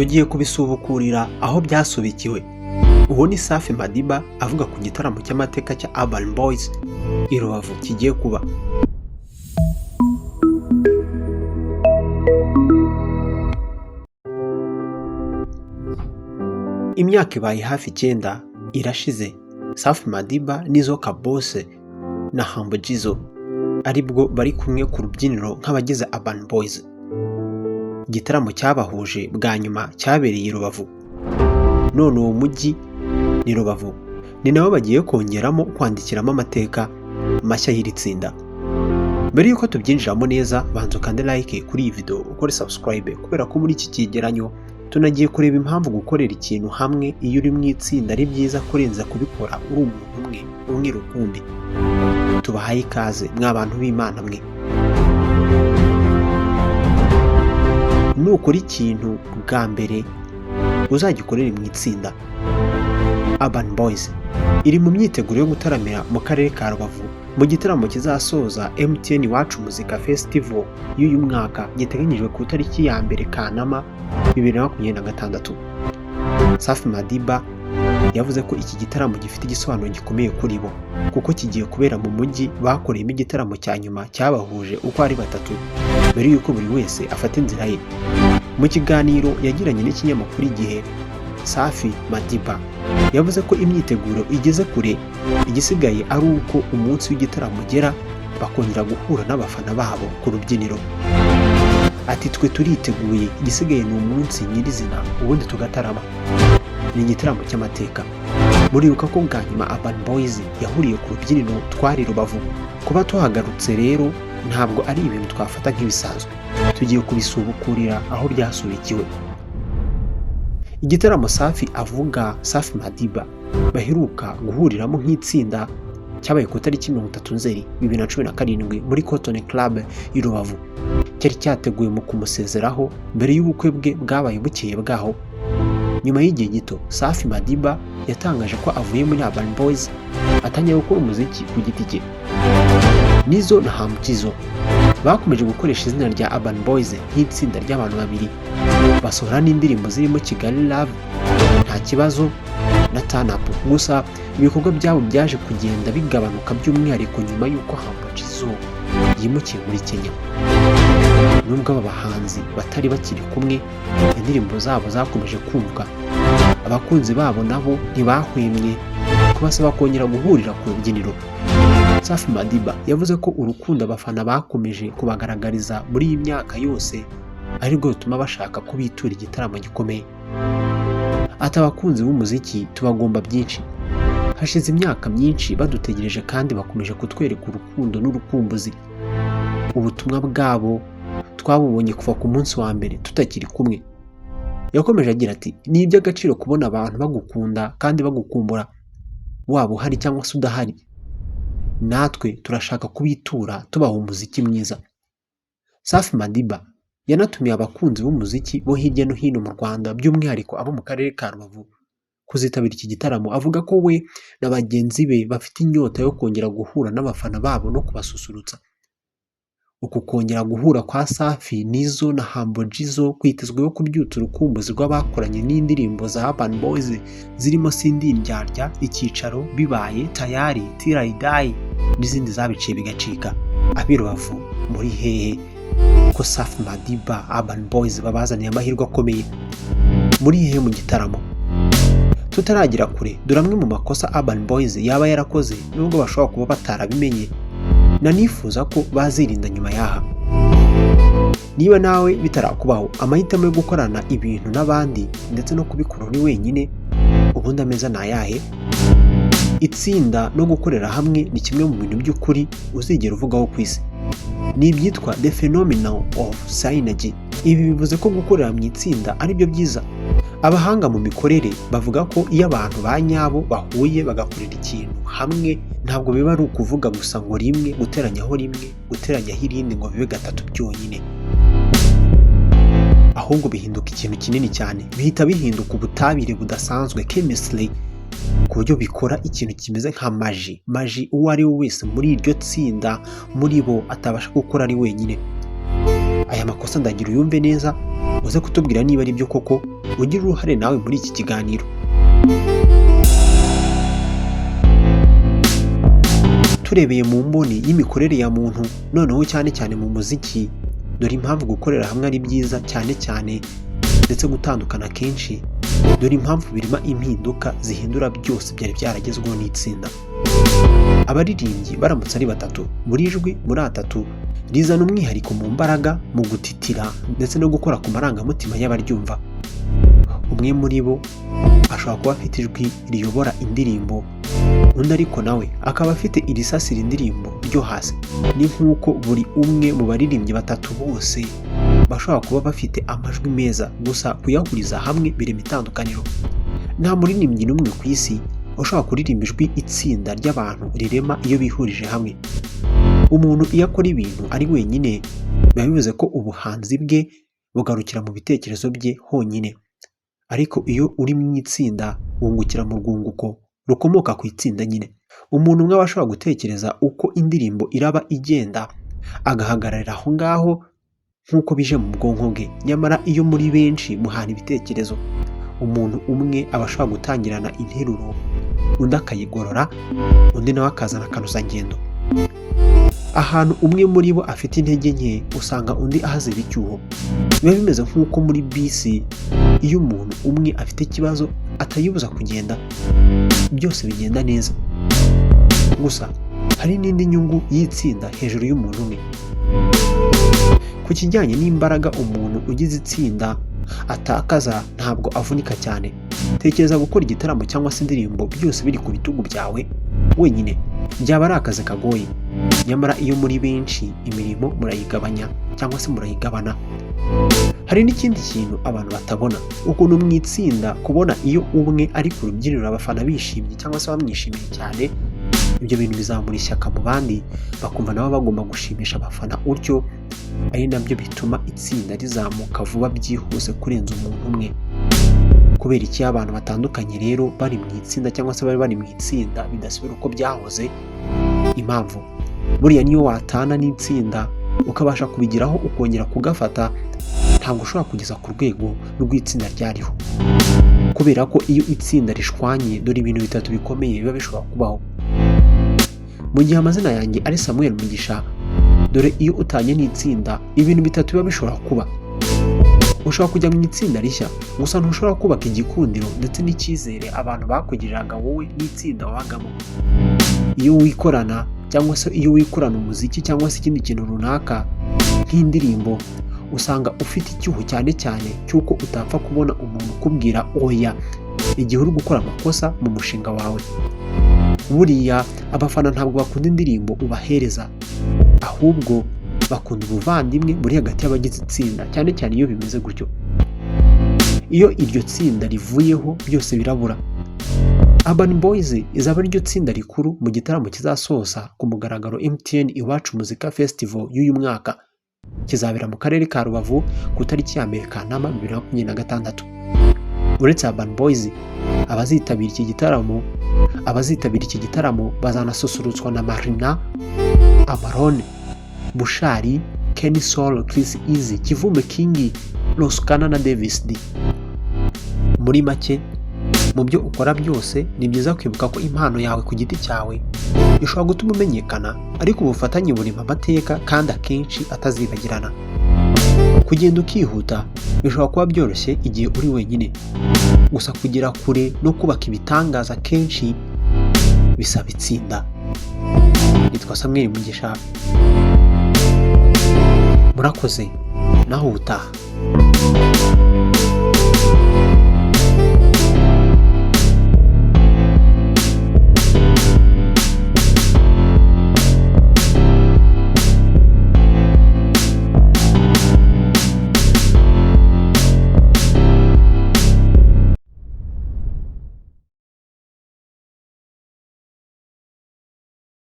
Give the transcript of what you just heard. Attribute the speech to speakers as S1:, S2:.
S1: tugiye kubisubukurira aho byasubikiwe. Uwo ni Safi Madiba avuga ku gitaramo cy'amateka cya Urban Boys i Rubavu kigiye kuba. Imyaka ibaye hafi 9 irashize Safi Madiba Nizzo Kabose na Humble Jizzo aribwo bari kumwe ku rubyiniro nk'abagize Urban Boys. Igitaramo cyabahuje bwa nyuma cyabereye i Rubavu. None uwo mujyi ni Rubavu, ni nawe bagiye kongeramo kwandikiramo amateka mashya y'iri tsinda. Mbere yuko tubyinjiramo neza, banza ukande like kuri iyi video, ukore subscribe, kubera ko muri iki cyegeranyo tunagiye kureba impamvu gukorera ikintu hamwe iyo uri mu itsinda ari byiza kurenza kubikora uri umuntu umwe rukumbi. Tubahaye ikaze mw'abantu b'Imana mwe. Nukora ikintu bwa mbere uzagikorera mu itsinda. Urban Boys iri mu myiteguro yo gutaramira mu karere ka Rubavu mu gitaramo kizasoza MTN Iwacu Muzika Festival y'uyu mwaka giteganyijwe ku itariki ya 1 Kanama 2026. Safi Madiba yavuze ko iki gitaramo gifite igisobanuro gikomeye kuri bo kuko kigiye kubera mu mujyi bakoreyemo igitaramo cya nyuma cyabahuje uko ari batatu mbere yuko buri wese afata inzira ye. Mu kiganiro yagiranye n'ikinyamakuru Igihe, Safi Madiba yavuze ko imyiteguro igeze kure, igisigaye ari uko umunsi w'igitaramo ugera bakongera guhura n'abafana babo ku rubyiniro. Ati twe turiteguye, igisigaye ni umunsi nyirizina ubundi tugatarama. Ni igitaramo cy'amateka. Muribuka ko bwa nyuma Urban Boys yahuriye ku rubyiniro twari Rubavu. Kuba tuhagarutse rero ntabwo ari ibintu twafata nk'ibisanzwe. Tugiye kubisubukurira aho byasubikiwe. Igitaramo Safi avuga Safi Madiba baheruka guhuriramo nk'itsinda cyabaye ku itariki 30 Nzeri 2017 muri Cotton Club i Rubavu. Cyari cyateguye mu kumusezeraho mbere y'ubukwe bwe bwabaye bukeye bwaho. Nyuma y'igihe gito, Safi Madiba yatangaje ko avuye muri Urban Boys atangiye gukora umuziki ku giti cye. Nizzo na Humble Jizzo bakomeje gukoresha izina rya Urban Boys nk'itsinda ry'abantu babiri. Basohora n'indirimbo zirimo Kigali Love, Nta Kibazo na Turn Up. Gusa ibikorwa byabo byaje kugenda bigabanuka by'umwihariko nyuma y'uko Humble Jizzo yimukiye muri Kenya. Nubwo aba bahanzi batari bakiri kumwe, indirimbo zabo zakomeje kumvwa. Abakunzi babo nabo ntibahwemye kubasaba kongera guhurira ku rubyiniro. Safi Madiba yavuze ko urukundo abafana bakomeje kubagaragariza muri iyi myaka yose ari rwo rutuma bashaka kubitura igitaramo gikomeye. Ati abakunzi b'umuziki tubagomba byinshi. Hashize imyaka myinshi badutegereje kandi bakomeje kutwereka urukundo n'urukumbuzi. Ubutumwa bwabo twabubonye kuva ku munsi wa mbere tutakiri kumwe. Yakomeje agira ati ni iby'agaciro kubona abantu bagukunda kandi bagukumbura waba uhari cyangwa se udahari. Natwe turashaka kubitura tubaha umuziki mwiza. Safi Madiba yanatumiye abakunzi b'umuziki bo hirya no hino mu Rwanda by'umwihariko abo mu karere ka Rubavu kuzitabira iki gitaramo. Avuga ko we na bagenzi be bafite inyota yo kongera guhura n'abafana babo no kubasusurutsa. Uku kongera guhura kwa Safi, Nizzo na Humble Jizzo kwitezweho kubyutsa urukumbuzi rw'abakoranye n'indirimbo za Urban Boys zirimo Sindi Ndyarya, Icyicaro, Bibaye, Tayari, Tirayidayi n'izindi zabiciye bigacika. Abi Rubavu muri hehe ko Safi Madiba Urban Boys babazaniye amahirwe akomeye? Muri hehe mu gitaramo? Tutaragira kure, dore amwe mu makosa Urban Boys yaba yarakoze nubwo bashobora kuba batarabimenye na nifuza ko bazirinda nyuma yaha. Niba nawe bitarakubaho, amahitamo yo gukorana ibintu n'abandi ndetse no kubikora uri wenyine, ubundi ameza nayahe? Itsinda no gukorera hamwe ni kimwe mu bintu by'ukuri uzigera uvugaho ku isi. Ni ibyitwa the phenomenon of synergy. Ibi bivuze ko gukorera mu itsinda ari byo byiza. Abahanga mu mikorere bavuga ko iyo abantu ba nyabo bahuye bagakorera ikintu hamwe, ntabwo biba ari ukuvuga gusa ngo rimwe guteranyaho rimwe guteranyaho irindi ngo bibe gatatu byonyine. Ahubwo bihinduka ikintu kinini cyane, bihita bihinduka ubutabire budasanzwe, chemistry, ku buryo bikora ikintu kimeze nka maji uwo ari we wese muri iryo tsinda muri bo atabasha gukora ari wenyine. Aya makosa ndagira uyumve neza uze kutubwira niba ari byo koko ugire uruhare nawe muri iki kiganiro. Turebeye mu mboni y'imikorere ya muntu noneho cyane cyane mu muziki, dore impamvu gukorera hamwe ari byiza cyane cyane ndetse gutandukana kenshi, dore impamvu birimo impinduka zihindura byose byari byaragezweho n'itsinda. Abaririmbyi baramutse ari batatu, buri jwi muri atatu rizana umwihariko mu mbaraga, mu gutitira ndetse no gukora ku marangamutima y'abaryumva. Umwe muri bo ashobora kuba afite ijwi riyobora indirimbo, undi ariko nawe akaba afite irisasira indirimbo ryo hasi. Ni nk'uko buri umwe mu baririmbyi batatu bose bashobora kuba bafite amajwi meza, gusa kuyahuriza hamwe birema itandukaniro. Nta muririmbyi n'umwe ku isi ushobora kuririmba ijwi itsinda ry'abantu rirema iyo bihurije hamwe. Umuntu iyo akora ibintu ari wenyine biba bivuze ko ubuhanzi bwe bugarukira mu bitekerezo bye honyine, ariko iyo uri mu itsinda wungukira mu rwunguko rukomoka ku itsinda nyine. Umuntu umwe aba ashobora gutekereza uko indirimbo iraba igenda, agahagararira aho ngaho nk'uko bije mu bwonko bwe, nyamara iyo muri benshi muhana ibitekerezo, umuntu umwe aba ashobora gutangirana interuro, undi akayigorora, undi nawe akazana akanozangendo. Ahantu umwe muri bo afite intege nke usanga undi ahaziba icyuho. Biba bimeze nk'uko muri bisi iyo umuntu umwe afite ikibazo atayibuza kugenda, byose bigenda neza. Gusa hari n'indi nyungu y'itsinda hejuru y'umuntu umwe. Ku kijyanye n'imbaraga umuntu ugize itsinda atakaza, ntabwo avunika cyane. Tekereza gukora igitaramo cyangwa se indirimbo byose biri ku bitugu byawe wenyine, byaba ari akazi kagoye. Nyamara iyo muri benshi imirimo murayigabanya cyangwa se murayigabana. Hari n'ikindi kintu abantu batabona, ukuntu mu itsinda kubona iyo umwe ari ku rubyiniro abafana bishimye cyangwa se bamwishimiye cyane, ibyo bintu bizamura ishyaka mu bandi, bakumva nabo bagomba gushimisha abafana, utyo ari nabyo bituma itsinda rizamuka vuba byihuse kurenza umuntu umwe. Kubera iki abantu batandukanye rero bari mu itsinda cyangwa se bari mu itsinda bidasubira uko byahoze? Impamvu buriya niyo watana n'itsinda ukabasha kubigiraho ukongera kugafata, ntabwo ushobora kugeza ku rwego rw'itsinda ryariho, kubera ko iyo itsinda rishwanye, dore ibintu bitatu bikomeye biba bishobora kubaho. Mu gihe amazina yanjye ari Samuel Mugisha, dore iyo utanye n'itsinda ibintu bitatu biba bishobora kuba. Ushobora kujya mu itsinda rishya, gusa ntushobora kubaka igikundiro ndetse n'icyizere abantu bakugiriraga wowe n'itsinda wabagamo. Iyo wikorana cyangwa se iyo wikorana umuziki cyangwa se ikindi kintu runaka nk'indirimbo, usanga ufite icyuho cyane cyane cy'uko utapfa kubona umuntu ukubwira oya igihe uri gukora amakosa mu mushinga wawe. Buriya abafana ntabwo bakunda indirimbo ubahereza, ahubwo bakunda ubuvandimwe buri hagati y'abagize itsinda, cyane cyane iyo bimeze gutyo. Iyo iryo tsinda rivuyeho byose birabura. Urban Boys izaba ariryo tsinda rikuru mu gitaramo kizasoza ku mugaragaro MTN Iwacu Muzika Festival y'uyu mwaka. Kizabera mu karere ka Rubavu ku tariki ya mbere Kanama 2026. Uretse Urban Boys, abazitabira iki gitaramo bazanasusurutswa na Marina, Amarone, Bushari, Kenny Soul, Chris Easy, Kivume King, Roskana na Davis D. Muri make, mu byo ukora byose ni byiza kwibuka ko impano yawe ku giti cyawe ishobora gutuma umenyekana, ariko ubufatanye burimo amateka kandi akenshi atazibagirana. Kugenda ukihuta bishobora kuba byoroshye igihe uri wenyine, gusa kugera kure no kubaka ibitangaza kenshi bisaba itsinda. Nitwa Samuel Mugisha, murakoze naho ubutaha.